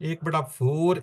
1/4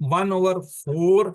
1/4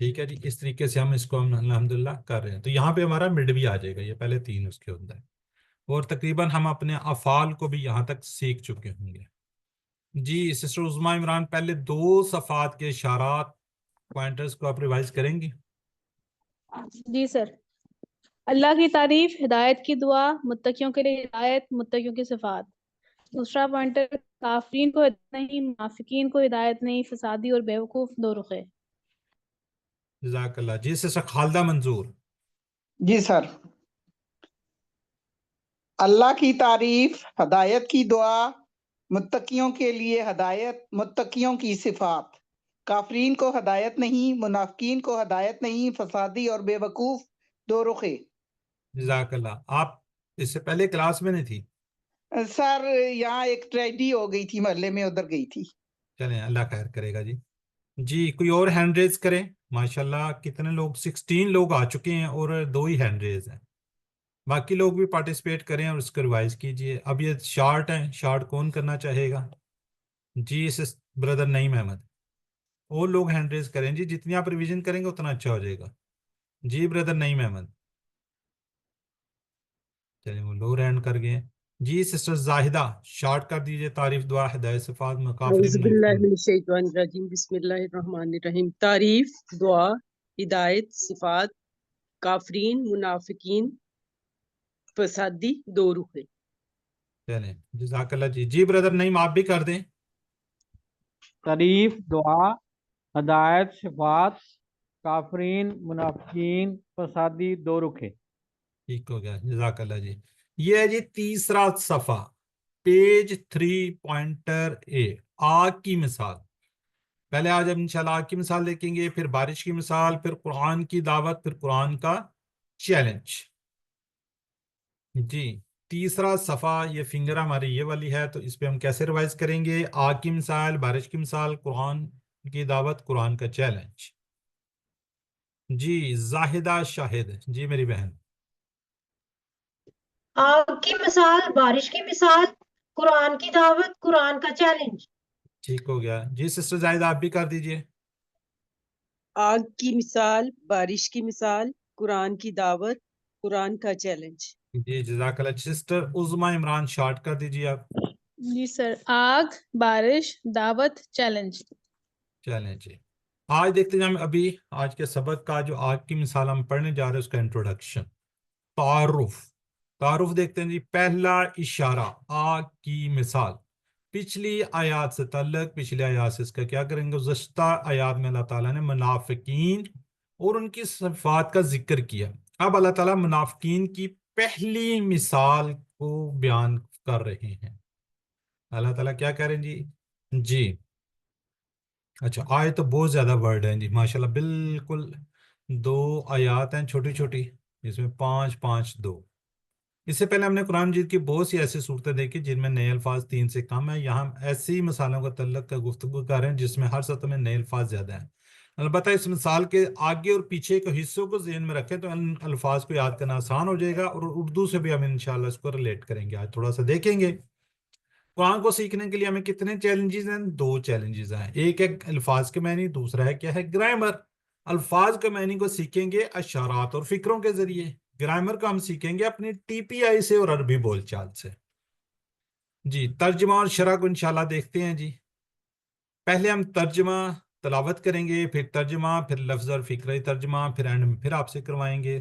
ٹھیک ہے جی، اس طریقے سے ہم اس کو الحمدللہ کر رہے ہیں. تو یہاں پہ ہمارا مڈ بھی آ جائے گا، یہ پہلے 3 اس کے اندر. اور تقریباً ہم اپنے افعال کو بھی یہاں تک سیکھ چکے ہوں گے. جی سسٹر عظمیٰ عمران، پہلے 2 صفحات کے اشارات پوائنٹرز کو آپ ریوائز کریں گی؟ جی سر. اللہ کی تعریف، ہدایت کی دعا، متقیوں کے لیے ہدایت، متقیوں کی صفات. دوسرا پوائنٹر، کافرین کو ہدایت نہیں، منافقین کو ہدایت نہیں، فسادی اور بیوقوف دو رخے. جزاک اللہ. جی سسٹر خالدہ منظور. جی سر. اللہ کی تعریف، ہدایت کی دعا، متقیوں کے لیے ہدایت، متقیوں کی صفات. کافرین کو ہدایت نہیں، منافقین کو ہدایت نہیں، فسادی اور بے وقوف دو رخے. جزاک اللہ. آپ اس سے پہلے کلاس میں نہیں تھی؟ سر یہاں ایک ٹریجڈی ہو گئی تھی محلے میں، ادھر گئی تھی. چلیں اللہ خیر کرے گا. جی جی کوئی اور ہینڈ ریز کریں. ماشاءاللہ کتنے لوگ، 16 لوگ آ چکے ہیں اور 2 ہی ہینڈ ریز ہیں. باقی لوگ بھی پارٹیسپیٹ کریں اور اس کو ریوائز کیجئے. اب یہ شارٹ ہیں، شارٹ کون کرنا چاہے گا؟ جی بردر نعیم احمد. اور لوگ ہینڈ ریز کریں جی، جتنی آپ ریویژن کریں گے اتنا اچھا ہو جائے گا. جی بردر نعیم احمد. چلیں وہ لو رینڈ کر گئے. جی سسٹر زاہدہ، شارٹ کر دیجئے. تعریف، دعا، ہدایت، صفات، مکافرین، اعوذ باللہ منافقین. من الشیطان الرجیم، بسم اللہ الرحمن الرحیم. تعریف، دعا، ہدایت، صفات، کافرین، منافقین، فسادی، دو رخے. چلیں جزاک اللہ. جی جی بردر نعیم آپ بھی کر دیں. تعریف، دعا، ہدایت، صفات، کافرین، منافقین، فسادی، دو رخے. ٹھیک ہو گیا، جزاک اللہ. جی یہ ہے جی تیسرا صفحہ، پیج 3 پوائنٹر اے، آگ کی مثال. پہلے آج ہم انشاءاللہ آگ کی مثال دیکھیں گے، پھر بارش کی مثال، پھر قرآن کی دعوت، پھر قرآن کا چیلنج. جی تیسرا صفحہ، یہ فنگر ہماری یہ والی ہے، تو اس پہ ہم کیسے ریوائز کریں گے؟ آگ کی مثال، بارش کی مثال، قرآن کی دعوت، قرآن کا چیلنج. جی زاہدہ شاہد، جی میری بہن. آگ کی مثال، بارش کی مثال، قرآن کی دعوت، قرآن کا چیلنج. ٹھیک ہو گیا. جی سسٹر زاہدہ آپ بھی کر دیجئے. آگ کی مثال، بارش کی مثال، قرآن کی دعوت، قرآن کا چیلنج. جی جزاک اللہ. سسٹر عظمیٰ عمران شارٹ کر دیجیے آپ. جی سر. آگ، بارش، دعوت، چیلنج. چلیں جی آج دیکھتے ہیں ہم ابھی آج کے سبق کا جو آگ کی مثال ہم پڑھنے جا رہے ہیں اس کا انٹروڈکشن، تعارف دیکھتے ہیں جی. پہلا اشارہ، آگ کی مثال. پچھلی آیات سے تعلق، پچھلی آیات سے اس کا کیا کریں گے؟ گزشتہ آیات میں اللہ تعالیٰ نے منافقین اور ان کی صفات کا ذکر کیا. اب اللہ تعالیٰ منافقین کی پہلی مثال کو بیان کر رہے ہیں. اللہ تعالیٰ کیا کہہ رہے ہیں جی؟ جی اچھا، آئے تو بہت زیادہ ورڈ ہیں جی ماشاءاللہ. بالکل 2 آیات ہیں چھوٹی چھوٹی، جس میں 5 5 2. اس سے پہلے ہم نے قرآن مجید کی بہت سی ایسی صورتیں دیکھی جن میں نئے الفاظ 3 سے کم ہیں. یہاں ہم ایسی مثالوں کا تعلق کا گفتگو کر رہے ہیں جس میں ہر سطح میں نئے الفاظ زیادہ ہیں. البتہ اس مثال کے آگے اور پیچھے کے حصوں کو ذہن میں رکھیں تو ان الفاظ کو یاد کرنا آسان ہو جائے گا، اور اردو سے بھی ہم انشاءاللہ اس کو ریلیٹ کریں گے. آج تھوڑا سا دیکھیں گے قرآن کو سیکھنے کے لیے ہمیں کتنے چیلنجز ہیں؟ 2 چیلنجز ہیں. ایک ہے الفاظ کے معنی، دوسرا ہے کیا ہے؟ گرامر. الفاظ کے معنی کو سیکھیں گے اشارات اور فکروں کے ذریعے. گرامر کو ہم سیکھیں گے اپنی ٹی پی آئی سے اور عربی بول چال سے. جی ترجمہ اور شرح کو انشاءاللہ دیکھتے ہیں جی. پہلے ہم ترجمہ تلاوت کریں گے، پھر ترجمہ، پھر لفظ اور فکری ترجمہ، پھر اینڈ میں پھر آپ سے کروائیں گے.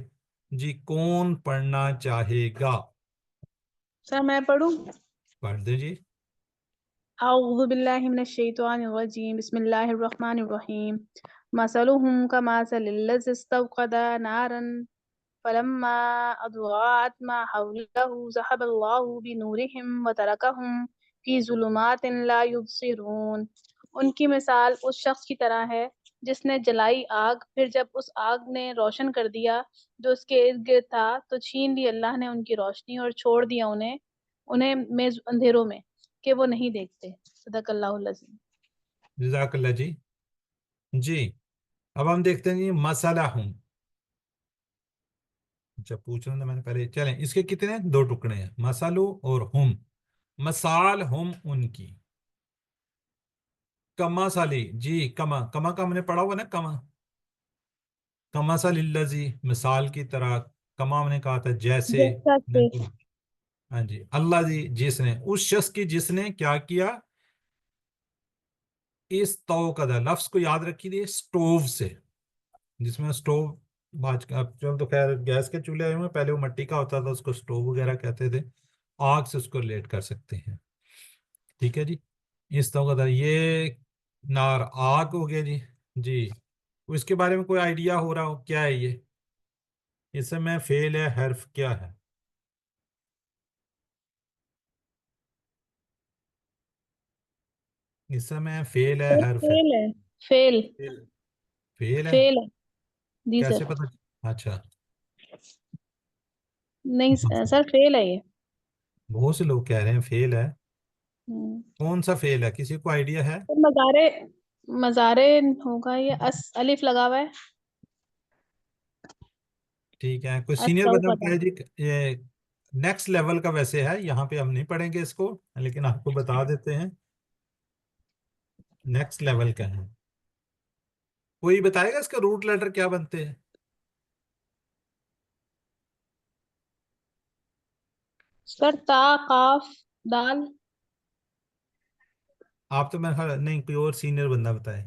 جی کون پڑھنا چاہے گا؟ سر میں پڑھوں؟ پڑھ دیں جی. اعوذ باللہ من الشیطان الرجیم، بسم اللہ الرحمن الرحیم. مثلهم كمثل الذي استوقد نارا فلما أضاءت ما حوله ذهب الله بنورهم وتركهم في ظلمات لا يبصرون. ان کی مثال اس شخص کی طرح ہے جس نے جلائی آگ، پھر جب اس آگ نے روشن کر دیا جو اس کے ارد گرد تھا تو چھین لی اللہ نے ان کی روشنی اور چھوڑ دیا انہیں اندھیروں میں کہ وہ نہیں دیکھتے. صدق اللہ العظیم. جزاک اللہ جی. جی اب ہم دیکھتے ہیں جی مسئلہ ہوں. اچھا پوچھ رہا تھا میں نے پہلے. چلیں اس کے کتنے ہیں؟ 2 ٹکڑے ہیں، مسالو اور ہم. مثال ہم ان کی. کما سالی، جی کما، کما کا ہم نے پڑھا ہوا نا، کما. کمثل الذی مثال کی طرح، کما ہم نے کہا تھا جیسے، جیسا کہ ہاں جی، اللہ جی جس نے، اس شخص کی جس نے کیا کیا، اس تو کا لفظ کو یاد رکھی دی سٹوو سے، جس میں سٹوو اب چل تو خیر گیس کے چولہے آئے ہوئے، پہلے وہ مٹی کا ہوتا تھا، اس کو سٹوو وغیرہ کہتے تھے، آگ سے اس کو ریلیٹ کر سکتے ہیں. ٹھیک ہے جی. اس تو کا یہ نار آگ ہو گیا جی. جی اس کے بارے میں کوئی آئیڈیا ہو رہا ہو کیا ہے یہ؟ اس میں فعل ہے، حرف کیا ہے؟ اس میں فعل ہے، حرف ہے؟ فیل ہے، فیل فعل ہے. فیل ہے جی سر. کیسے پتہ؟ اچھا نہیں سر فیل ہے یہ. بہت سے لوگ کہہ رہے ہیں فعل ہے. ہم۔ کون سا فعل ہے؟ کسی کو آئیڈیا ہے؟ سر مزارے ہوگا یہ، الف لگا ہوا ہے. ٹھیک ہے. کوئی سینئر بندہ استوقدہ. بتائے جی. یہ نیکسٹ لیول کا ویسے ہے، یہاں پہ ہم نہیں پڑھیں گے اس کو، لیکن آپ کو بتا دیتے ہیں نیکسٹ لیول کا ہے. کوئی بتائے گا اس کا روٹ لیٹر کیا بنتے ہیں؟ سر تا قاف دال. آپ تو میرے خیال نہیں، کوئی اور سینئر بندہ بتائے.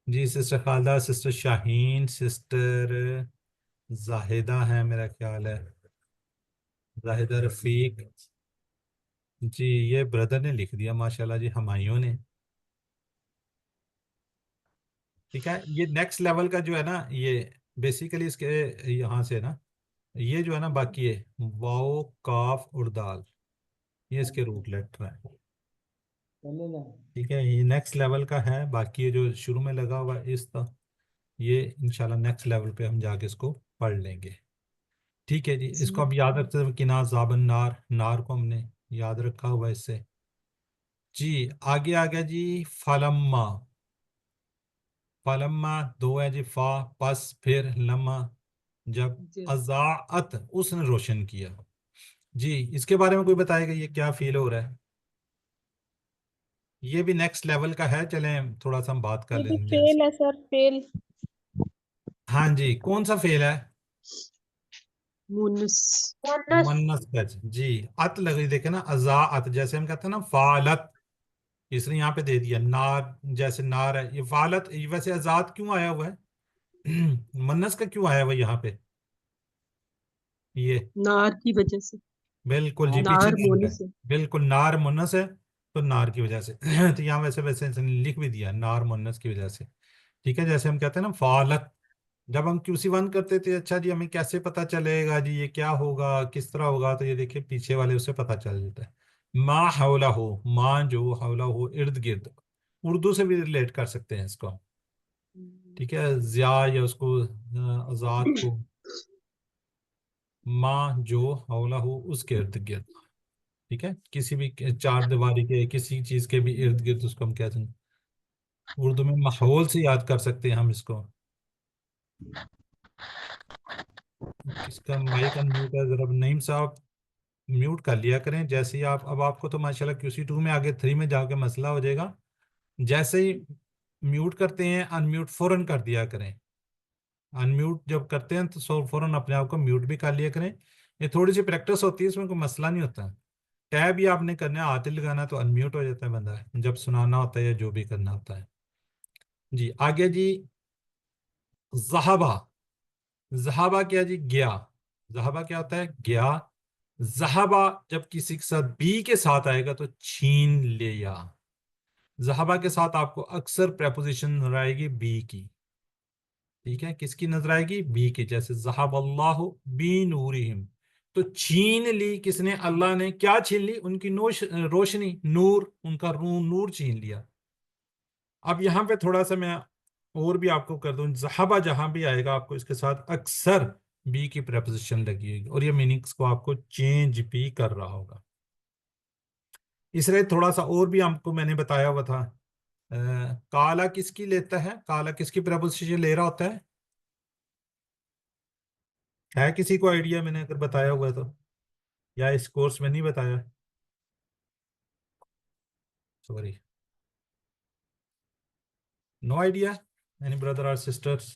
جی سسٹر خالدہ، سسٹر شاہین، سسٹر زاہدہ ہے میرا خیال ہے، زاہدہ رفیق. جی یہ بردر نے لکھ دیا ماشاءاللہ جی، ہمایوں نے. ٹھیک ہے. یہ نیکسٹ لیول کا جو ہے نا، یہ بیسیکلی اس کے یہاں سے نا، یہ جو ہے نا باقی ہے واو کاف اور دال، یہ اس کے روٹ لیٹر ہیں. ٹھیک ہے. یہ نیکسٹ لیول کا ہے. باقی یہ جو شروع میں لگا ہوا ہے اس طرح، یہ انشاءاللہ نیکسٹ لیول پہ ہم جا کے اس کو پڑھ لیں گے. ٹھیک ہے جی. اس کو اب یاد رکھتے ہوئے کنا زابن نار، نار کو ہم نے یاد رکھا ہوا اس سے. جی آگے آ گیا جی فلما. فلما دو ہے جی، فا پس پھر لما جب، اضاعت اس نے روشن کیا. جی اس کے بارے میں کوئی بتائے گا یہ کیا فیل ہو رہا ہے؟ یہ بھی نیکسٹ لیول کا ہے. چلیں تھوڑا سا ہم بات کر یہ بھی لیں گے. فیل ہے سر، فیل. ہاں جی. کون سا فیل ہے؟ مونس. مونس. منس گج. جی ات لگ رہی، دیکھیں نا، اضاعت جیسے ہم کہتے ہیں نا فعالت، اس نے یہاں پہ دے دیا نار، جیسے نار ہے یہ فعالت. ویسے ازاد کیوں آیا ہوا ہے؟ منس کا کیوں آیا ہوا ہے یہاں پہ؟ یہ نار کی وجہ سے. بالکل جی، پیچھے نار نار ہے، مونس ہے. بالکل نار منس ہے، تو نار کی وجہ سے. تو یہاں ویسے اس نے لکھ بھی دیا نار منس کی وجہ سے. ٹھیک ہے. جیسے ہم کہتے ہیں نا فعالت، جب ہم QC1 کرتے تھے، اچھا جی ہمیں کیسے پتہ چلے گا جی یہ کیا ہوگا، کس طرح ہوگا، تو یہ دیکھیں پیچھے والے اسے پتہ چل جاتا ہے. ما حولہ ہو، ماں جو حولہ ہو ارد گرد، اردو سے بھی ریلیٹ کر سکتے ہیں اس کو. ٹھیک ہے. ضیاء یا اس کو آزاد کو، ماں جو حولہ ہو اس کے ارد گرد. ٹھیک ہے. کسی بھی چار دیواری کے کسی چیز کے بھی ارد گرد اس کو ہم کہتے ہیں، اردو میں ماحول سے یاد کر سکتے ہیں ہم اس کو. کس کا مائک ان میوٹ ہے ذرا نعیم صاحب، میوٹ کر لیا کریں. جیسے ہی اب آپ کو تو ماشاءاللہ QC2 میں آگے 3 میں جا کے مسئلہ ہو جائے گا. جیسے ہی میوٹ کرتے ہیں ان میوٹ فوراً کر دیا کریں. ان میوٹ جب کرتے ہیں تو فوراً اپنے آپ کو میوٹ بھی کر لیا کریں. یہ تھوڑی سی پریکٹس ہوتی ہے، اس میں کوئی مسئلہ نہیں ہوتا. ٹیب ہی آپ نے کرنا ہے، آتے لگانا تو ان میوٹ ہو جاتا ہے بندہ جب سنانا ہوتا ہے یا جو بھی کرنا ہوتا ہے. جی آگے جی ذہبہ. ذہبہ کیا جی؟ گیا. ذہبہ کیا ہوتا ہے؟ گیا. ذہبہ جب کسی کے ساتھ بی کے ساتھ آئے گا تو چھین لیا. ذہبہ کے ساتھ آپ کو اکثر پریپوزیشن نظر آئے گی بی کی. ٹھیک ہے. کس کی نظر آئے گی؟ بی کی. جیسے ذہب اللہ بنورہم، تو چھین لی کس نے؟ اللہ نے. کیا چھین لی؟ ان کی روشنی، نور، ان کا نور چھین لیا. اب یہاں پہ تھوڑا سا میں اور بھی آپ کو کر دوں، ذہبہ جہاں بھی آئے گا آپ کو اس کے ساتھ اکثر بی کی پریپوزیشن لگی ہوگی، اور یہ میننگس کو آپ کو چینج بھی کر رہا ہوگا. اس لیے تھوڑا سا اور بھی آپ کو میں نے بتایا ہوا تھا. کالا کس کی لیتا ہے؟ کالا کس کی پریپوزیشن لے رہا ہوتا ہے؟ ہے کسی کو آئیڈیا؟ میں نے اگر بتایا ہوا ہے تو، یا اس کورس میں نہیں بتایا، sorry. No idea? Any brother or sisters?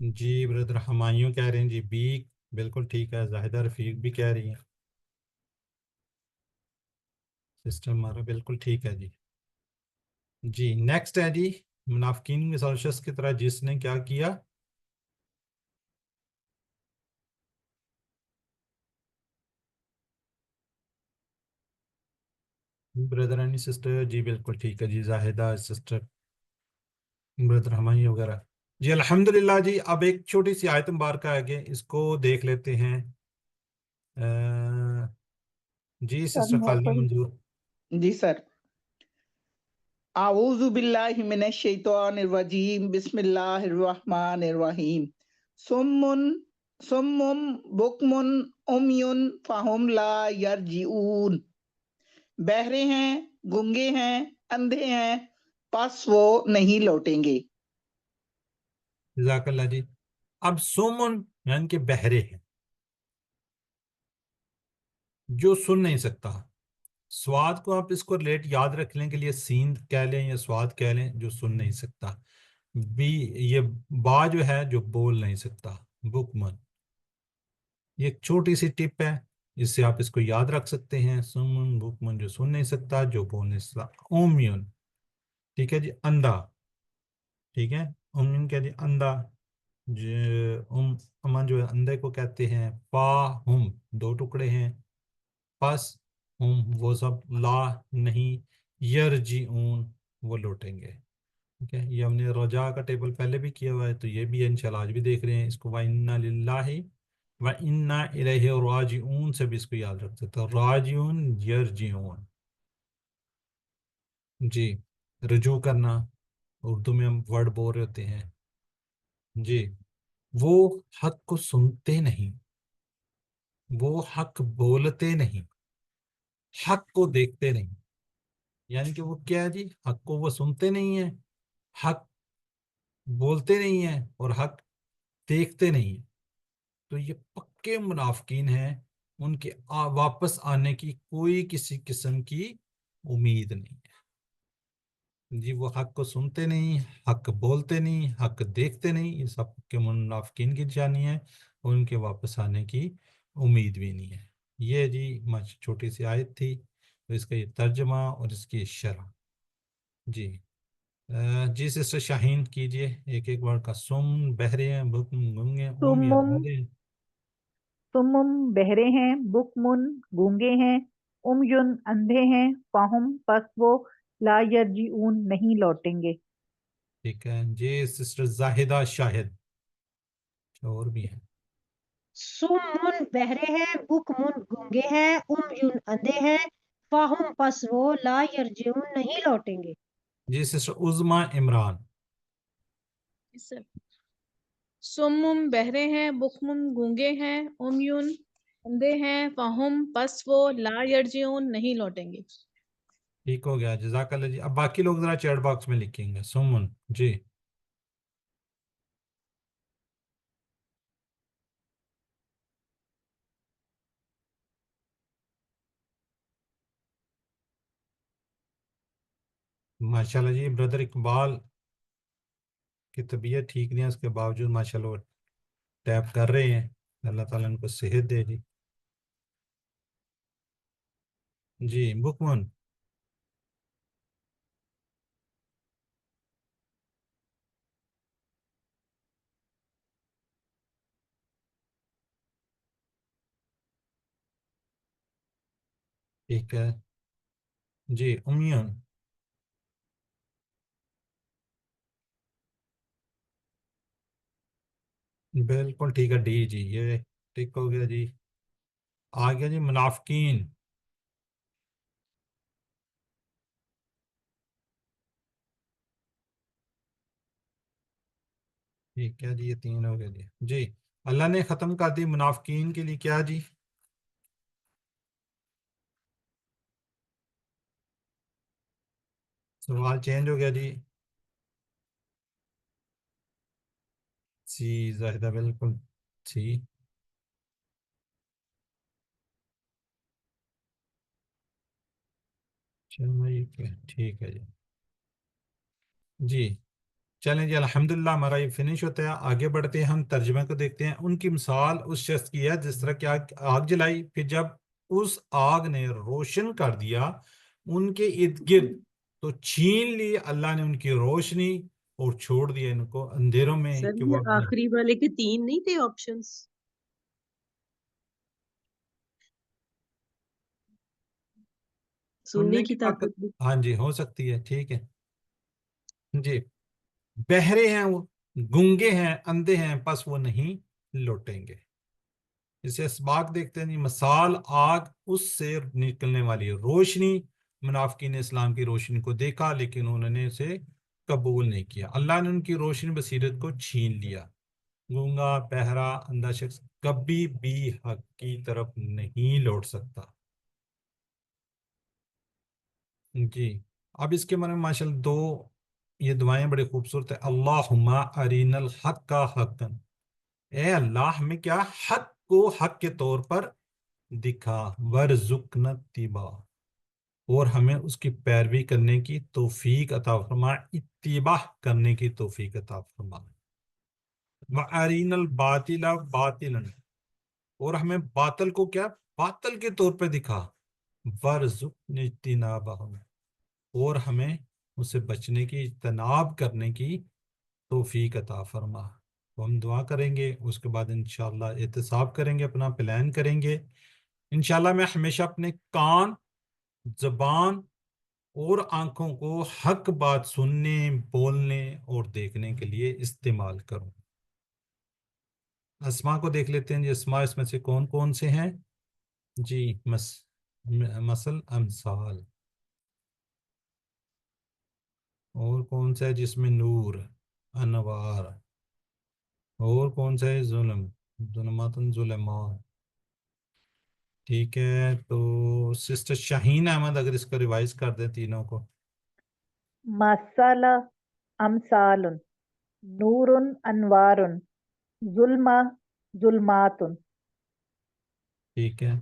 جی برادر ہمایوں کہہ رہے ہیں جی بی بالکل ٹھیک ہے. زاہدہ رفیق بھی کہہ رہی ہیں سسٹم ہمارا بالکل ٹھیک ہے جی. جی نیکسٹ ہے جی منافقین مثال شخص کی طرح جس نے کیا کیا. بردر اینی سسٹر جی بالکل ٹھیک ہے جی. زاہدہ سسٹر بردر ہمائی وغیرہ. جی الحمدللہ جی. اب ایک چھوٹی سی آیت مبارکہ آگے اس کو دیکھ لیتے ہیں. جی سسٹر خالدہ منظور. جی سر. اعوذ باللہ من الشیطان الرجیم بسم اللہ الرحمن الرحیم. سم بکم عمیٌ فہم لا یرجعون. بہرے ہیں، گنگے ہیں، اندھے ہیں، پس وہ نہیں لوٹیں گے. جزاک اللہ جی. اب سومن یعنی کہ بہرے ہیں جو سن نہیں سکتا. سواد کو آپ اس کو ریلیٹ یاد رکھنے کے لیے سین کہہ لیں یا سواد کہہ لیں جو سن نہیں سکتا. بی یہ با جو ہے جو بول نہیں سکتا بکمن. یہ ایک چھوٹی سی ٹپ ہے جس سے آپ اس کو یاد رکھ سکتے ہیں. سمن بکمن جو سن نہیں سکتا جو بول نہیں سکتا. اومیون ٹھیک ہے جی اندھا. ٹھیک ہے اومیون کیا جی اندھا. امن جو ہے اندھے کو کہتے ہیں. فا ہم دو ٹکڑے ہیں. پس ہم وہ سب لا نہیں یرجعون وہ لوٹیں گے. ٹھیک ہے یہ ہم نے رجا کا ٹیبل پہلے بھی کیا ہوا ہے تو یہ بھی انشاءاللہ آج بھی دیکھ رہے ہیں اس کو. وَإِنَّا لِلَّهِ وَإِنَّا إِلَيْهِ رَاجِعُونَ سے بھی اس کو یاد رکھ سکتے ہیں. راجعون یرجعون. جی رجوع کرنا اردو میں ہم ورڈ بول رہے ہوتے ہیں. جی وہ حق کو سنتے نہیں وہ حق بولتے نہیں حق کو دیکھتے نہیں. یعنی کہ وہ کیا ہے جی حق کو وہ سنتے نہیں ہیں حق بولتے نہیں ہیں اور حق دیکھتے نہیں ہیں. تو یہ پکے منافقین ہیں. ان کے واپس آنے کی کوئی کسی قسم کی امید نہیں ہے. جی وہ حق کو سنتے نہیں حق بولتے نہیں حق دیکھتے نہیں. یہ سب کے منافقین کی نشانی ہے. ان کے واپس آنے کی امید بھی نہیں ہے. یہ جی چھوٹی سی آیت تھی تو اس کا یہ ترجمہ اور اس کی شرح. جی جی سسٹر شاہین کیجئے ایک ایک ورڈ کا. سم بہرے ہیں بکم گنگے اومیون سمم اندھے. سمم بہرے ہیں، بکمن گونگے ہیں، امیون اندھے ہیں، فہم پس وہ لا یرجعون نہیں لوٹیں گے. ٹھیک ہے جی سسٹر زاہدہ شاہد. اور بھی ہیں. سمن بہرے ہیں، بکمن گونگے ہیں، عمیٌ اندھے ہیں، فاہم پس وہ لا یرجعون نہیں لوٹیں گے. جی سسٹر عظما عمران. سم بہرے ہیں، بکم گونگے ہیں، عمیون اندھے ہیں، فہم پس وہ لا یرجعون نہیں لوٹیں گے. ٹھیک ہو گیا جزاک اللہ جی. اب باقی لوگ ذرا چیٹ باکس میں لکھیں گے. سمن جی ماشاءاللہ جی. بردر اقبال کی طبیعت ٹھیک نہیں ہے اس کے باوجود ماشاءاللہ وہ ٹیپ کر رہے ہیں. اللہ تعالیٰ ان کو صحت دے جی. جی بکمن ٹھیک ہے جی. امیون بالکل ٹھیک ہے. ڈی جی یہ ٹھیک ہو گیا جی. آگے جی منافقین. ٹھیک ہے جی یہ تین ہو گیا جی. جی اللہ نے ختم کر دی منافقین کے لیے کیا جی. سوال چینج ہو گیا جی. سی زاہدہ بالکل سی. ٹھیک ہے جی. جی چلیں جی الحمدللہ ہمارا یہ فنش ہوتا ہے. آگے بڑھتے ہیں, ہم ترجمے کو دیکھتے ہیں. ان کی مثال اس شخص کی ہے جس طرح کہ آگ جلائی, پھر جب اس آگ نے روشن کر دیا ان کے ارد گرد تو چھین لی اللہ نے ان کی روشنی اور چھوڑ دیا ان کو اندھیروں میں سر کہ وہ یہ آخری والے کے 3 نہیں تھے آپشنز؟ سننے کی طاقت بھی. ہاں جی ہو سکتی ہے, ٹھیک ہے جی. بہرے ہیں وہ, گونگے ہیں, اندھے ہیں, پس وہ نہیں لوٹیں گے. اسے اسباق دیکھتے ہیں جی. مثال آگ, اس سے نکلنے والی روشنی. منافقین نے اسلام کی روشنی کو دیکھا لیکن انہوں نے اسے قبول نہیں کیا. اللہ نے ان کی روشنی بصیرت کو چھین لیا. گونگا, بہرا, اندھا شخص کبھی بھی حق کی طرف نہیں لوٹ سکتا. جی اب اس کے بارے میں ماشاء اللہ 2 یہ دعائیں بڑی خوبصورت ہیں. اللہم ارین الحق حقا, اے اللہ ہمیں کیا حق کو حق کے طور پر دکھا. ورزقنا اتباع, اور ہمیں اس کی پیروی کرنے کی توفیق عطا فرما. اتباع کرنے کی توفیق عطا فرما. وارین الباطل باطلا, اور ہمیں باطل کو کیا باطل کے طور پہ دکھا. ورزقنا اجتنابہ, اور ہمیں اسے بچنے کی اجتناب کرنے کی توفیق عطا فرما. تو ہم دعا کریں گے, اس کے بعد انشاءاللہ احتساب کریں گے, اپنا پلان کریں گے. انشاءاللہ میں ہمیشہ اپنے کان, زبان اور آنکھوں کو حق بات سننے, بولنے اور دیکھنے کے لیے استعمال کروں. اسماء کو دیکھ لیتے ہیں جی. اسماء اس میں سے کون کون سے ہیں جی؟ مثل, امثال, اور کون سا ہے جس میں نور, انوار, اور کون سا ہے ظلم, ظلمات, ظلمات. ٹھیک ہے, تو سسٹر شاہین احمد اگر اس کو ریوائز کر دیں تینوں کو. مثل امثال، نور انوار، ظلم ظلمات. ٹھیک ہے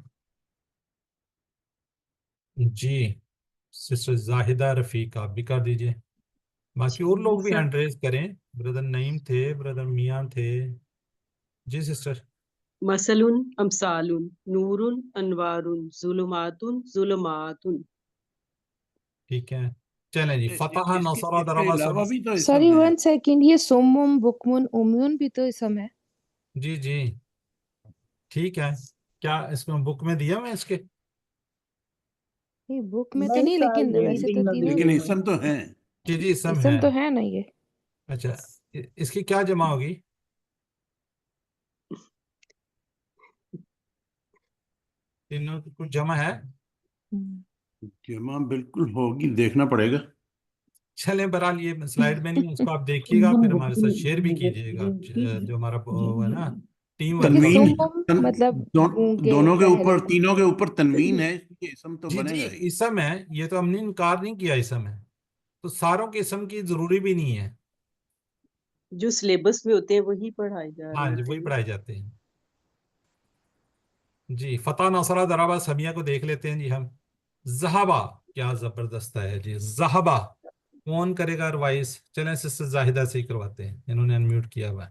جی. سسٹر زاہدہ رفیق آپ بھی کر دیجئے. باقی اور لوگ بھی ہینڈ ریز کریں. بردر نعیم تھے, بردر میاں تھے. جی سسٹر. مثل امثال، نور انوار، ظلمات ظلمات. ٹھیک ہے چلیں جی. فتح, اس کے نصر, ضرب, علاوہ بھی تو اسم سوری ہے. 1 سیکنڈ, یہ سمم بکمن عمیون بھی تو اسم ہے. جی جی ٹھیک ہے. کیا اس میں بک میں دیا میں اس کے؟ یہ بک میں تو نہیں, لیکن ویسے تو تینوں لیکن اسم تو ہیں. جی جی اسم اسم ہے. تو ہے نا یہ. اچھا اس کی کیا جمع ہوگی؟ تینوں کی کچھ جمع ہے؟ جمع بالکل ہوگی, دیکھنا پڑے گا. چلیں بہرحال یہ سلائیڈ میں نہیں, اس کو آپ دیکھیے گا, پھر ہمارے ساتھ شیئر بھی کیجیے گا. جو ہمارا وہ ہے نا ٹیم ورک دیکھیں تنوین سمم مطلب گونگے, دونوں کے بہرے. اوپر, تینوں کے اوپر تنوین ہے, اس لیے اسم تو جی بنے جی گا ہی. اسم ہے, یہ تو ہم نے انکار نہیں کیا اسم ہے. تو ساروں کے اسم کی ضروری بھی نہیں ہے. جو سلیبس میں ہوتے ہیں وہی پڑھائے جا رہے ہاں جی ہوتے وہی ہیں. پڑھائے جاتے ہیں. جی فتح, نصرہ, ضربہ, سمیہ کو دیکھ لیتے ہیں جی ہم. ذہبہ, کیا زبردست ہے جی. ذہبہ کون کرے گا روائز؟ چلیں سسٹر زاہدہ سے ہی کرواتے ہیں, انہوں نے انمیوٹ کیا ہوا ہے.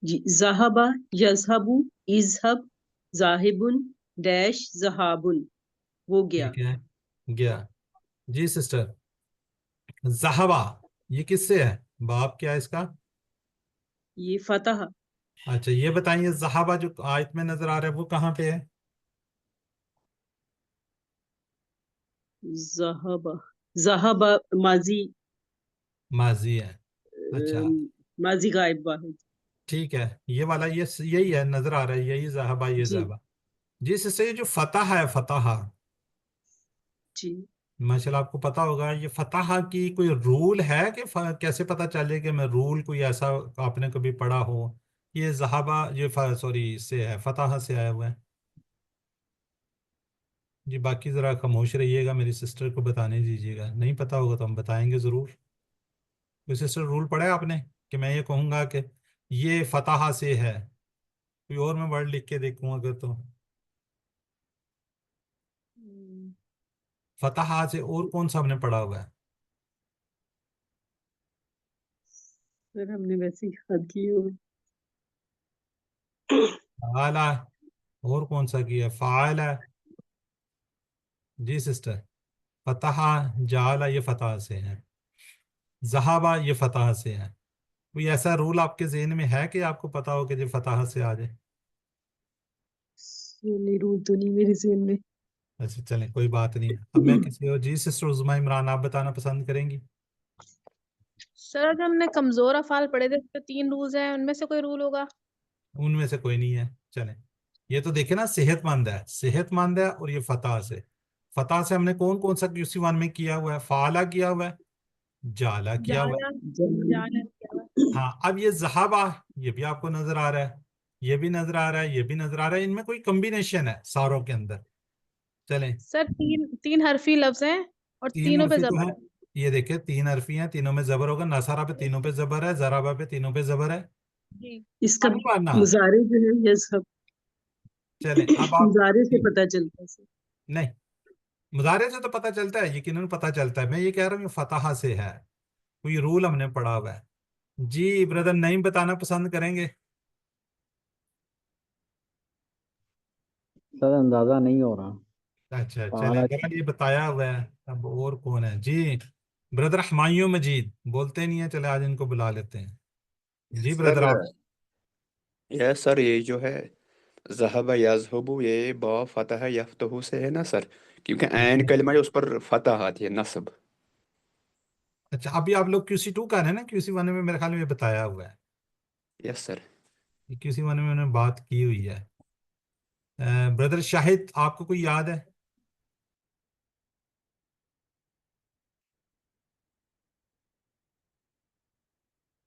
جی. ذہبہ, یذہب, اذہب, ذاہب, ڈیش, ذہاب. وہ گیا. ٹھیک ہے گیا. جی سسٹر. ذہبہ یہ کس سے ہے؟ باب کیا ہے اس کا؟ یہ فتح. اچھا یہ بتائیے ذہبہ جو آیت میں نظر آ رہا ہے وہ کہاں پہ ہے؟ ذہبہ, ذہبہ ماضی, ماضی ہے. اچھا ماضی غائب واحد. ٹھیک ہے, یہ والا یہی ہے, نظر آ رہا ہے یہی ذہبہ, یہ جی ذہبہ. جی سسٹر یہ جو فتح ہے, فتح جی. ماشاءاللہ آپ کو پتا ہوگا, یہ فتح کی کوئی رول ہے کہ کیسے پتا چلے کہ میں رول کوئی ایسا آپ نے کبھی پڑھا ہو؟ یہ ذہبہ یہ سوری اس سے ہے, فتح سے آیا ہوا ہے. جی باقی ذرا خاموش رہیے گا, میری سسٹر کو بتانے دیجیے گا. نہیں پتا ہوگا تو ہم بتائیں گے ضرور. کوئی سسٹر رول پڑھا ہے آپ نے کہ میں یہ کہوں گا کہ یہ فتح سے ہے, کوئی اور میں ورڈ لکھ کے دیکھوں اگر تو فتح سے اور کون سا ہم نے پڑھا ہوا ہے؟ سر ہم نے ویسے ہی یاد کی ہوگی. فعلا اور کون سا کیا؟ فعال ہے جی سسٹر. فتح جعل یہ فتح سے ہے. ذہابہ یہ فتح سے ہے. کوئی ایسا رول آپ کے ذہن میں ہے کہ آپ کو پتا ہو کہ یہ فتح سے آ جائے؟ سونی رول تو نہیں میرے ذہن میں. اچھا چلیں کوئی بات نہیں. اب میں کسی اور جی سسٹر عظمیٰ عمران آپ بتانا پسند کریں گی؟ سر جو ہم نے کمزور افعال پڑھے تھے اس پہ 3 رولز ہیں، ان میں سے کوئی رول ہوگا؟ ان میں سے کوئی نہیں ہے. چلیں یہ تو دیکھیں نا، صحت مند ہے، صحت مند ہے، اور یہ فتح سے. فتح سے ہم نے کون کون سا QC 1 میں کیا ہوا ہے؟ فعلا کیا ہوا ہے، جالا کیا ہوا ہے. جانا کیا ہوا؟ ہاں اب یہ ذہابہ یہ بھی آپ کو نظر آ رہا ہے، یہ بھی نظر آ رہا ہے، یہ بھی نظر آ رہا ہے. ان میں کوئی کمبینیشن ہے ساروں کے اندر. چلیں سر تین حرفی لفظ ہیں اور تین تینوں پہ حرفی تو زبر ہیں. ہے. یہ دیکھیں 3 حرفی ہیں، تینوں میں زبر ہوگا. نصارہ پہ تینوں پہ زبر ہے، ضربہ پہ تینوں پہ زبر ہے. جی اس کا اب نہیں ماننا. مظاہرے جو ہے یہ سب چلیں اب آپ مظاہرے سے پتہ چلتا ہے سر. نہیں، مظاہرے سے تو پتہ چلتا ہے، یقیناً پتہ چلتا ہے. میں یہ کہہ رہا ہوں یہ فتح سے ہے، کوئی رول ہم نے پڑھا ہوا ہے. جی بردر نعیم بتانا پسند کریں گے؟ سر اندازہ نہیں ہو رہا. اچھا چلیں فعال بہرحال یہ بتایا ہوا ہے. اب اور کون ہے؟ جی بردر ہمایوں مجید بولتے نہیں ہیں، چلے آج ان کو بلا لیتے ہیں. جی سر بردر آپ. سر یہ جو ہے ذہب یذہب، یہ با فتح یفتح سے ہے نا سر، کیونکہ عین کلمہ ہے اس پر فتح آتی ہے، نصب. اچھا ابھی آپ لوگ QC 2 کا ہے نا، QC 1 میں میرے خیال میں یہ بتایا ہوا ہے. یس سر. QC 1 میں انہوں نے بات کی ہوئی ہے. بردر شاہد آپ کو کوئی یاد ہے؟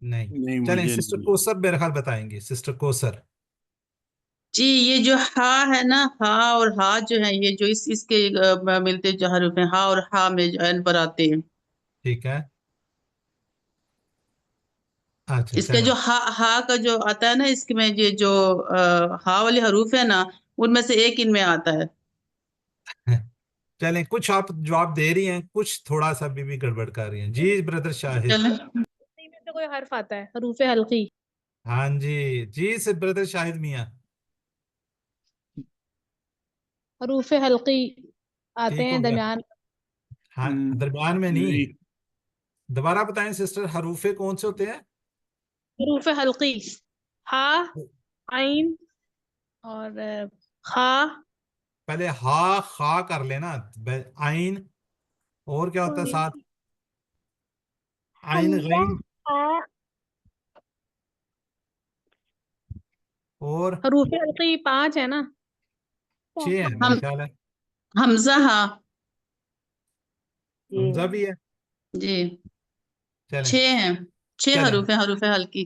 نہیں. نہیں چلیں مجھے سسٹر نہیں. کوثر میرے خیال بتائیں گے. سسٹر کوثر. جی یہ جو ہا ہے نا، ہا اور ہا جو ہے یہ جو اس کے ملتے جو حروف ہیں، ہا اور ہا میں جو این پر آتے ہیں. ٹھیک ہے. اچھا اس کے چلیں جو ہا کا جو آتا ہے نا، اس میں یہ جو ہا والے حروف ہے نا، ان میں سے ایک ان میں آتا ہے. چلیں کچھ آپ جواب دے رہی ہیں، کچھ تھوڑا سا بھی گڑبڑ کر رہی ہیں. جی بردر شاہد. چلیں اسی میں سے کوئی حرف آتا ہے، حروف حلقی. ہاں جی جی سے بردر شاہد میاں. حروف حلقی آتے ٹھیک ہیں ہو گیا. درمیان. ہاں درمیان میں نہیں. نہیں دوبارہ بتائیں سسٹر، حروف کون سے ہوتے ہیں؟ حروف حلقی ہا، عین اور خا. پہلے ہا خا کر لینا، عین اور کیا ہوتا ہے ساتھ؟ عین غین اور حروف حلقی 5 ہے نا. 6 ہیں میرا خیال ہے. حمزہ ہا. حمزہ بھی ہے. جی چلیں 6 ہیں، 6 چلیں حروف ہیں حروف حلقی.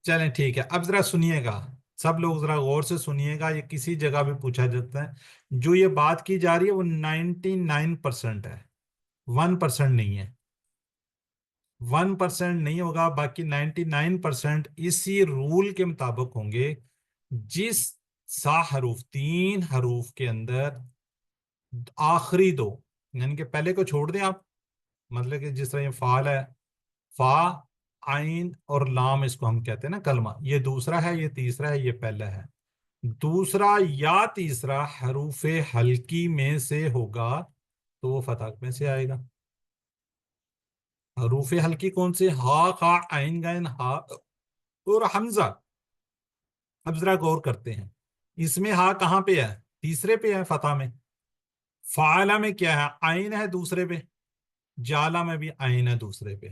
چلیں ٹھیک ہے. اب ذرا سنیے گا، سب لوگ ذرا غور سے سنیے گا. یہ کسی جگہ بھی پوچھا جاتا ہے. جو یہ بات کی جا رہی ہے وہ 99% ہے، 1% نہیں ہے. 1% نہیں ہوگا، باقی 99% اسی رول کے مطابق ہوں گے. جس حروف 3 حروف کے اندر آخری 2، یعنی کہ پہلے کو چھوڑ دیں آپ، مطلب کہ جس طرح یہ فعال ہے، فا عین اور لام، اس کو ہم کہتے ہیں نا کلمہ. یہ دوسرا ہے، یہ تیسرا ہے، یہ پہلا ہے. دوسرا یا تیسرا حروف حلقی میں سے ہوگا تو وہ فتح میں سے آئے گا. حروف حلقی کون سے؟ ہا خا عین غین ہا اور حمزہ. اب ذرا غور کرتے ہیں، اس میں ہا کہاں پہ ہے؟ تیسرے پہ ہے فتح میں. فعالہ میں کیا ہے؟ عین ہے دوسرے پہ. جالا میں بھی عین ہے دوسرے پہ.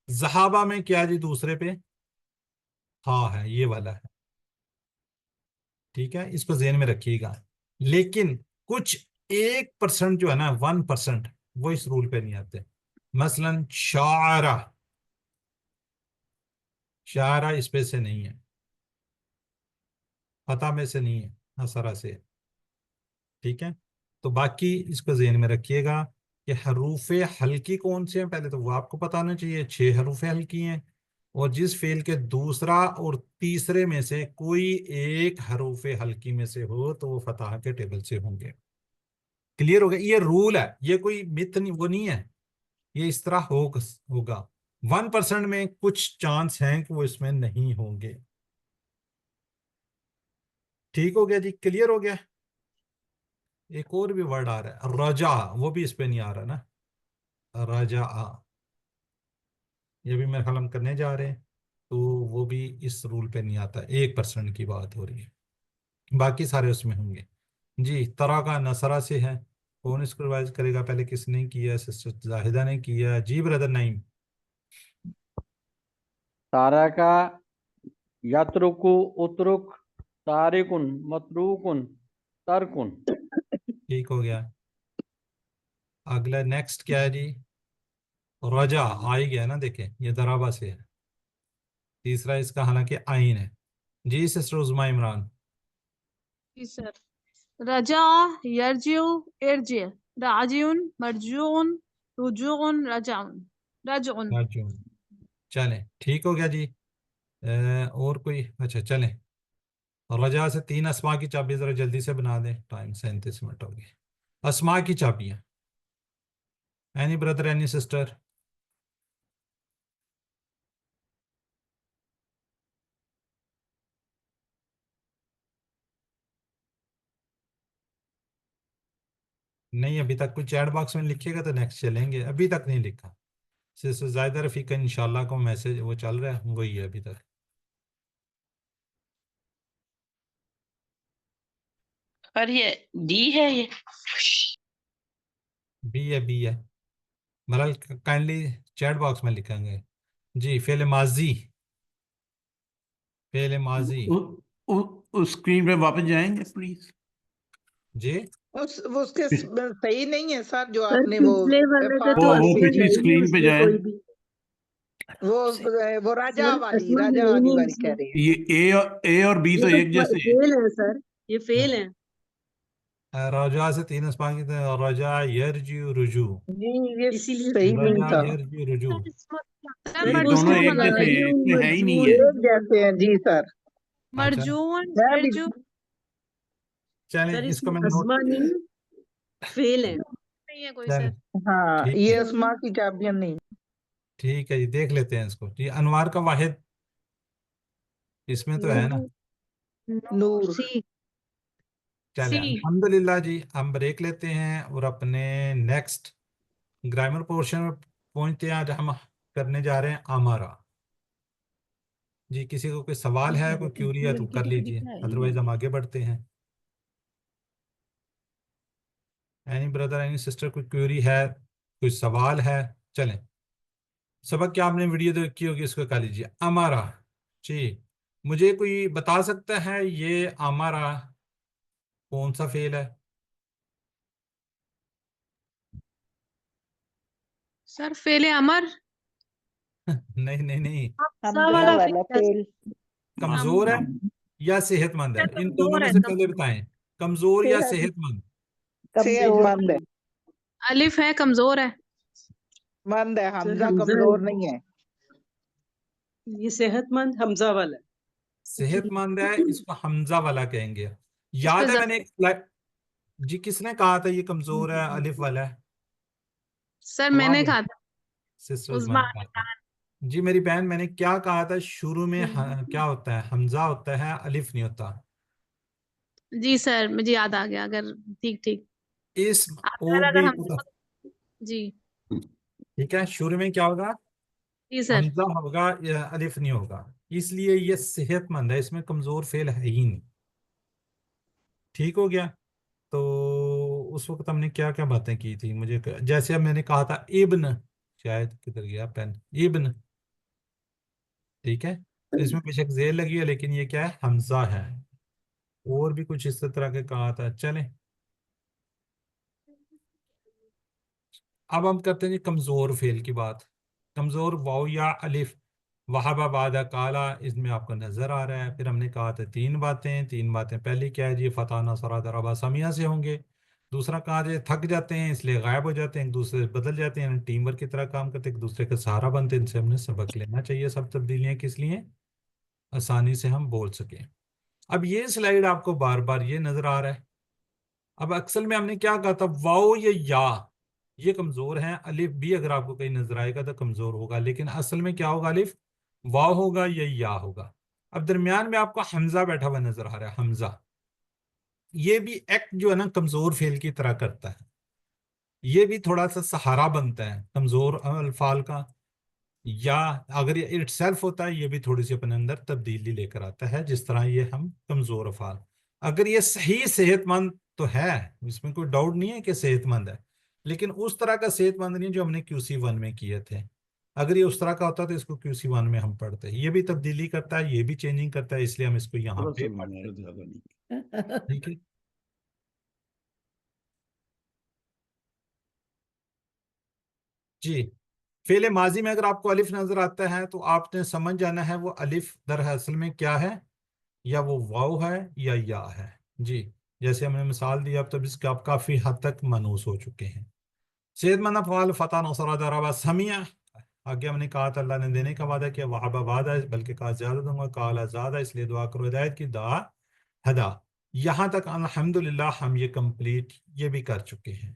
ذہابہ میں کیا جی دوسرے پہ؟ ہاں ہے، یہ والا ہے. ٹھیک ہے، اس کو ذہن میں رکھیے گا. لیکن کچھ 1% جو ہے نا، 1%، وہ اس رول پہ نہیں آتے. مثلا شاعرہ، شاعرہ اس پہ سے نہیں ہے، فتح میں سے نہیں ہے، نصرہ سے. ٹھیک ہے، تو باقی اس کو ذہن میں رکھیے گا کہ حروف حلقی کون سے ہیں. پہلے تو وہ آپ کو پتہ ہونا چاہیے. 6 حروف حلقی ہیں، اور جس فعل کے دوسرا اور تیسرے میں سے کوئی ایک حروف حلقی میں سے ہو تو وہ فتح کے ٹیبل سے ہوں گے. کلیئر ہو گیا؟ یہ رول ہے، یہ کوئی مت نہیں، وہ نہیں ہے. یہ اس طرح ہوگا. 1% میں کچھ چانس ہیں کہ وہ اس میں نہیں ہوں گے. ٹھیک ہو گیا جی, کلیئر ہو گیا. ایک اور بھی ورڈ آ رہا ہے رجا, وہ بھی اس پہ نہیں آ رہا نا, رجا, یہ بھی میرے خیال ہم کرنے جا رہے ہیں, تو وہ بھی اس رول پہ نہیں آتا. 1% کی بات ہو رہی ہے, باقی سارے اس میں ہوں گے. جی, طرح کا نصرہ سے ہے. کون اس کو ریوائز کرے گا؟ پہلے کس نے کیا؟ سسٹر زاہدہ نے کیا. جی بردر نعیم. تارکا یترکو اترک تارکن متروکن ترکن. ٹھیک ہو گیا. اگلا نیکسٹ کیا ہے جی؟ رجا آ ہی گیا نا, دیکھیں یہ درابہ سے ہے. تیسرا اس کا حالانکہ آئین ہے. جی سسٹر عظمیٰ عمران. جی سر. رجع یرجع ارجع راجع مرجوع رجوع رجع رجع. راجعون. چلیں ٹھیک ہو گیا جی. اور کوئی؟ اچھا چلیں. رجا سے 3 اسماء کی چابی ذرا جلدی سے بنا دیں, ٹائم 37 منٹ ہو گئے. اسماء کی چابیاں, اینی بردر اینی سسٹر. نہیں ابھی تک کوئی چیٹ باکس میں لکھے گا تو نیکسٹ چلیں گے. ابھی تک نہیں لکھا. سسٹر زائدہ رفیقہ انشاءاللہ کو میسج وہ چل رہا ہے, وہی ہے ابھی تک. اور یہ ڈی ہے, یہ بی ہے. ملال کائنڈلی چیٹ باکس میں لکھیں گے. جی فعل ماضی, فعل ماضی. اس اسکرین پہ واپس جائیں گے پلیز. جی وہ اس کے صحیح نہیں ہے سر, جو سر آپ نے پچھلے والے کا تو وہ اثر پچھلی ہے ہی نہیں اسکرین اس پہ میں جائیں. کوئی بھی. وہ راجا سر والی اسما ہے ہی والی نہیں اس کہہ میں. رہے ہیں. یہ اے اور بی تو یہ ایک جیسے ہیں. فیل ہے سر, یہ فیل ہے. رجا سے 3 اسماء کی رجا یرجی رجوع. جی یہ اسی لیے صحیح نہیں رجا تھا. یرجی رجوع. سر سر یہ مرجوع دونوں پچھلے ایک والا جیسے ہیں, راجعون اس میں ہے ہی نہیں مرجون ہے. ایک جیسے ہیں جی سر. اچھا مرجوع میں بھی ارجو. چلیں سر اس اس کو میں میں نوٹ. ازما نہیں فیل ہے. نہیں ہے کوئی چلیں سر. ہاں ٹھیک یہ ہے, اسماء کی چابیاں نہیں. ٹھیک ہے جی, دیکھ لیتے ہیں اس کو. جی انوار کا واحد اس میں تو ہے نا. نور. سی. چلیں سی. الحمدللہ جی, ہم بریک لیتے ہیں اور اپنے نیکسٹ گرامر پورشن میں پہنچتے ہیں. آج ہم کرنے جا رہے ہیں آمارا. جی کسی کو کوئی سوال ہے, کوئی کیوری ہے تو کر لیجئے, ادروائز ہم آگے بڑھتے ہیں. اینی بردر اینی سسٹر کوئی کیوری ہے, کوئی سوال ہے؟ چلیں, سبق کیا آپ نے ویڈیو دیکھی ہوگی اس کو کر لیجیے. آمارا. جی مجھے کوئی بتا سکتا ہے یہ آمارا کون سا فعل ہے؟ سر فعل امر. نہیں, حمزہ والا فعل. کمزور ہے یا صحت مند ہے؟ سر ان دونوں کمزور میں ہے, سے پہلے بتائیں, کمزور یا صحت صحت مند؟ صحت مند ہے. الف ہے, کمزور ہے. مند ہے, سر حمزہ حمزہ کمزور ہے, نہیں ہے. یہ صحت مند حمزہ والا ہے. صحت مند ہے, اس کو حمزہ والا کہیں گے. اس یاد پہ ہے میں نے جی کس نے کہا تھا یہ کمزور ہے, الف والا ہے؟ سر میں نے کہا تھا. سسٹر عثمان عظما. نے کہا تھا. جی میری بہن, میں نے کیا کہا تھا شروع میں؟ کیا ہوتا ہے؟ حمزہ ہوتا ہے, الف نہیں ہوتا. جی سر مجھے یاد آ گیا. اگر ٹھیک ٹھیک اسم اور اگر بھی ہم. جی ٹھیک ہے, شروع میں کیا ہوگا؟ جی سر. حمزہ ہوگا, یا الف نہیں ہوگا. اس لیے یہ صحت مند ہے, اس میں کمزور فعل ہے ہی نہیں. ٹھیک ہو گیا. تو اس وقت ہم نے کیا کیا باتیں کی تھی؟ مجھے جیسے اب میں نے کہا تھا ابن, شاید کدھر گیا پین, ابن. ٹھیک ہے, تو اس میں بے شک زیر لگی ہے لیکن یہ کیا ہے؟ حمزہ ہے. اور بھی کچھ اس طرح کے کہا تھا. چلیں اب ہم کرتے ہیں جی کمزور فعل کی بات. کمزور واو یا الف, وہب بعد کالا, اس میں آپ کو نظر آ رہا ہے. پھر ہم نے کہا تھا 3 باتیں. پہلی کیا ہے جی؟ فتح نصرہ ضربہ سمیہ سے ہوں گے. دوسرا کہا جائے تھک جاتے ہیں اس لیے غائب ہو جاتے ہیں, ایک دوسرے سے بدل جاتے ہیں, ٹیم ورک کی طرح کام کرتے ہیں, ایک دوسرے کا سہارا بنتے ہیں. ان سے ہم نے سبق لینا چاہیے. سب تبدیلیاں کس لیے؟ آسانی سے ہم بول سکیں. اب یہ سلائیڈ آپ کو بار بار یہ نظر آ رہا ہے. اب اکثر میں ہم نے کیا کہا تھا؟ واو یا یہ کمزور ہیں. الف بھی اگر آپ کو کہیں نظر آئے گا تو کمزور ہوگا، لیکن اصل میں کیا ہوگا؟ الف واو ہوگا یا ہوگا. اب درمیان میں آپ کو حمزہ بیٹھا ہوا نظر آ رہا ہے. حمزہ یہ بھی ایکٹ جو ہے نا کمزور فعل کی طرح کرتا ہے. یہ بھی تھوڑا سا سہارا بنتا ہے کمزور الفاظ کا، یا اگر یہ اٹ سیلف ہوتا ہے یہ بھی تھوڑی سی اپنے اندر تبدیلی لے کر آتا ہے، جس طرح یہ ہم کمزور افعال. اگر یہ صحیح صحت مند تو ہے، اس میں کوئی ڈاؤٹ نہیں ہے کہ صحت مند ہے، لیکن اس طرح کا صحت مند نہیں جو ہم نے QC1 میں کیے تھے. اگر یہ اس طرح کا ہوتا تو اس کو QC1 میں ہم پڑھتے. یہ بھی تبدیلی کرتا ہے، یہ بھی چینجنگ کرتا ہے، اس لیے ہم اس کو یہاں تھوڑا پہ سا پڑھتے ہیں. زیادہ نہیں. ٹھیک ہے جی. فعل ماضی میں اگر آپ کو الف نظر آتا ہے تو آپ نے سمجھ جانا ہے وہ الف در اصل میں کیا ہے، یا وہ واو ہے یا ہے. جی جیسے ہم نے مثال دی، اب تب اس کا آپ کافی حد تک منحوس ہو چکے ہیں. صحت مند افعال فتح نصر ضرب سمیع، آگے ہم نے کہا تھا اللہ نے دینے کا وعدہ کیا، وہب وعدہ، بلکہ کہا زیادہ دوں گا، کہا زیادہ، اس لیے دعا کرو ہدایت کی، دعا ہدا. یہاں تک الحمدللہ ہم یہ کمپلیٹ یہ بھی کر چکے ہیں.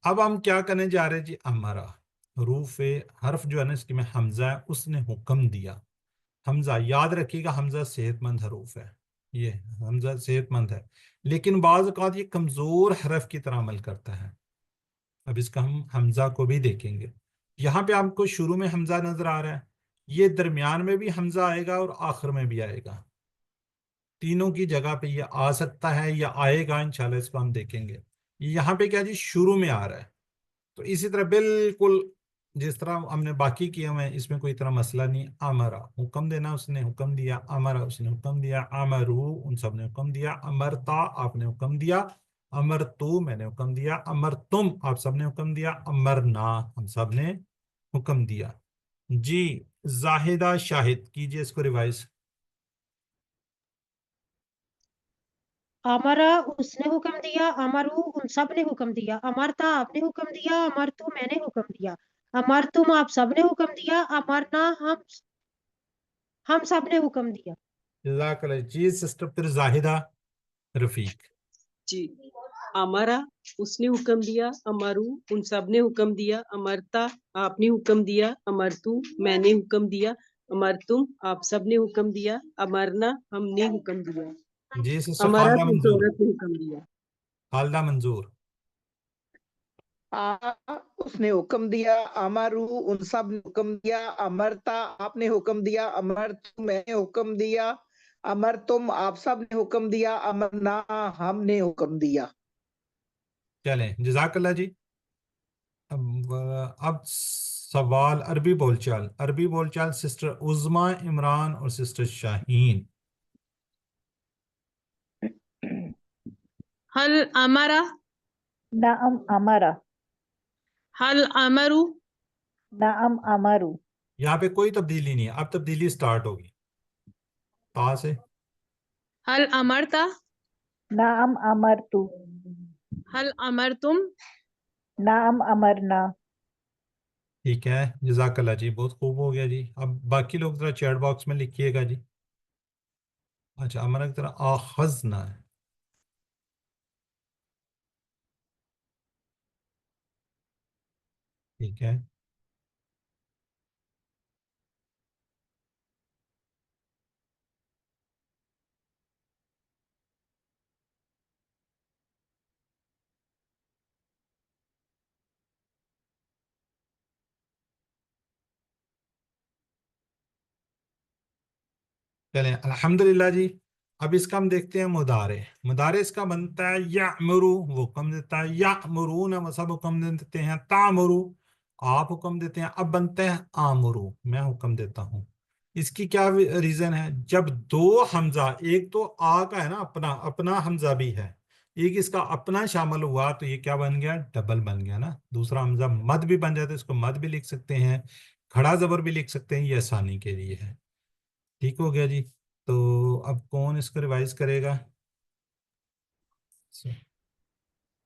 اب ہم کیا کرنے جا رہے جی؟ امرا حروف حرف جو ہے نا اس کی میں حمزہ ہے، اس نے حکم دیا. حمزہ یاد رکھیے گا، حمزہ صحت مند حروف ہے، یہ حمزہ صحت مند ہے، لیکن بعض اوقات یہ کمزور حرف کی طرح عمل کرتا ہے. اب اس کا ہم حمزہ کو بھی دیکھیں گے. یہاں پہ آپ کو شروع میں حمزہ نظر آ رہا ہے، یہ درمیان میں بھی حمزہ آئے گا اور آخر میں بھی آئے گا. تینوں کی جگہ پہ یہ آ سکتا ہے یا آئے گا، انشاءاللہ اس کو ہم دیکھیں گے. یہاں پہ کیا جی؟ شروع میں آ رہا ہے. تو اسی طرح بالکل جس طرح ہم نے باقی کیا ہوئے ہیں، اس میں کوئی طرح مسئلہ نہیں. امرا حکم دینا، اس نے حکم دیا. امرا اس نے حکم دیا. امرو ان سب نے حکم دیا. امرتا آپ نے حکم دیا. امرتو میں نے حکم دیا. امرتم آپ سب نے حکم دیا. امرنا ہم سب نے حکم دیا. جی زاہدہ شاہد کیجئے اس کو ریوائز. امرا اس نے حکم دیا. امرو ان سب نے حکم دیا. امرتا آپ نے حکم دیا. امرتو میں نے حکم دیا. امرتم آپ سب نے حکم دیا. امرنا ہم سب نے حکم دیا. جزاک اللہ. جی سسٹر پھر زاہدہ رفیق. جی امرا اس نے حکم دیا. امرو ان سب نے حکم دیا. امرتا آپ نے حکم دیا. امرتو میں نے حکم دیا. امرتم آپ سب نے حکم دیا. امرنا ہم نے حکم دیا. جی سسٹر امرا خالدہ اس منظور. عورت نے حکم دیا. خالدہ منظور. اس نے حکم دیا. امرو ان سب نے حکم دیا. امرتا آپ نے حکم دیا. امرتم میں نے حکم دیا. امرتم آپ سب نے حکم دیا. امرنا ہم نے حکم دیا. چلیں جزاک اللہ جی. اب سوال عربی بول چال. عربی بول چال سسٹر عظما عمران اور سسٹر شاہین. هل أمر نعم امرا، هل أمروا نعم امرو، یہاں پہ کوئی تبدیلی نہیں ہے، اب تبدیلی سٹارٹ ہوگی تا سے. هل أمرت نعم امرتو، هل أمرتم نعم امرنا. ٹھیک ہے جزاک اللہ جی، بہت خوب ہو گیا جی. اب باقی لوگ ذرا چیٹ باکس میں لکھیے گا جی. اچھا امر کی طرح آخذنا ہے. ٹھیک ہے چلیں الحمدللہ جی. اب اس کا ہم دیکھتے ہیں مضارع. مضارع اس کا بنتا ہے یعمرو، وہ حکم دیتا ہے. یعمرون وہ سب حکم دیتے ہیں. تعمرو آپ حکم دیتے ہیں. اب بنتے ہیں آمرو میں حکم دیتا ہوں. اس کی کیا ریزن ہے؟ جب دو حمزہ، ایک تو آ کا ہے نا اپنا حمزہ بھی ہے، ایک اس کا اپنا شامل ہوا تو یہ کیا بن گیا؟ ڈبل بن گیا نا. دوسرا حمزہ مد بھی بن جاتا ہے، اس کو مد بھی لکھ سکتے ہیں، کھڑا زبر بھی لکھ سکتے ہیں، یہ آسانی کے لیے ہے. ٹھیک ہو گیا جی. تو اب کون اس کو ریوائز کرے گا؟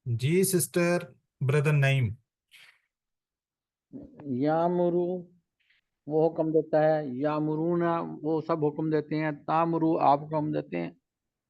جی سسٹر بردر نعیم. یامرو وہ حکم دیتا ہے. یامرونا وہ سب حکم دیتے ہیں. تامرو آپ حکم دیتے ہیں.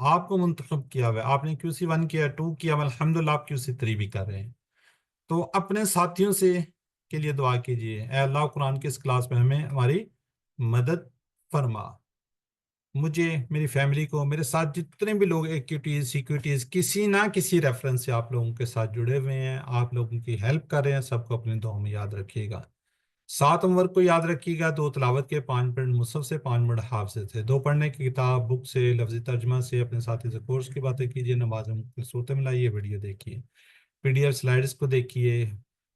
آپ کو منتخب کیا ہوا ہے، آپ نے QC1 کیا، 2 کیا، الحمدللہ آپ QC3 بھی کر رہے ہیں۔ تو اپنے ساتھیوں سے کے لیے دعا کیجیے، اے اللہ قرآن کے اس کلاس میں ہمیں ہماری مدد فرما، مجھے، میری فیملی کو، میرے ساتھ جتنے بھی لوگ ایکٹیویٹیز سیکورٹیز کسی نہ کسی ریفرنس سے آپ لوگوں کے ساتھ جڑے ہوئے ہیں، آپ لوگوں کی ہیلپ کر رہے ہیں، سب کو اپنی دعاؤں میں یاد رکھیے گا۔ 7 عمر کو یاد رکھیے گا، 2 تلاوت کے، 5 منٹ مصحف سے، 5 منٹ حافظ سے، 2 پڑھنے کی کتاب بک سے، لفظی ترجمہ سے، اپنے ساتھی سے کورس کی باتیں کیجیے، نماز میں صورتیں ملائیے، ویڈیو دیکھیے، PDF سلائڈس کو دیکھیے،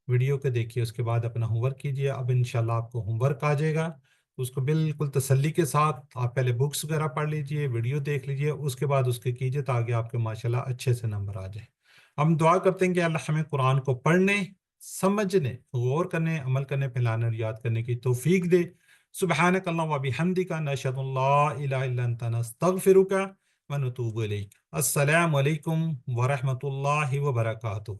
ویڈیو کو دیکھیے، اس کے بعد اپنا ہوم ورک کیجیے۔ اب انشاءاللہ آپ کو ہوم ورک آ جائے گا، اس کو بالکل تسلی کے ساتھ آپ پہلے بکس وغیرہ پڑھ لیجئے، ویڈیو دیکھ لیجئے، اس کے بعد اس کے کیجئے تاکہ آپ کے ماشاءاللہ اچھے سے نمبر آ جائیں۔ ہم دعا کرتے ہیں کہ اللہ ہمیں قرآن کو پڑھنے، سمجھنے، غور کرنے، عمل کرنے، پھیلانے اور یاد کرنے کی توفیق دے۔ سبحانک اللہم و بحمدک، نشہد ان لا الہ الا انت، نستغفرک ونتوب الیک۔ السلام علیکم ورحمۃ اللہ وبرکاتہ۔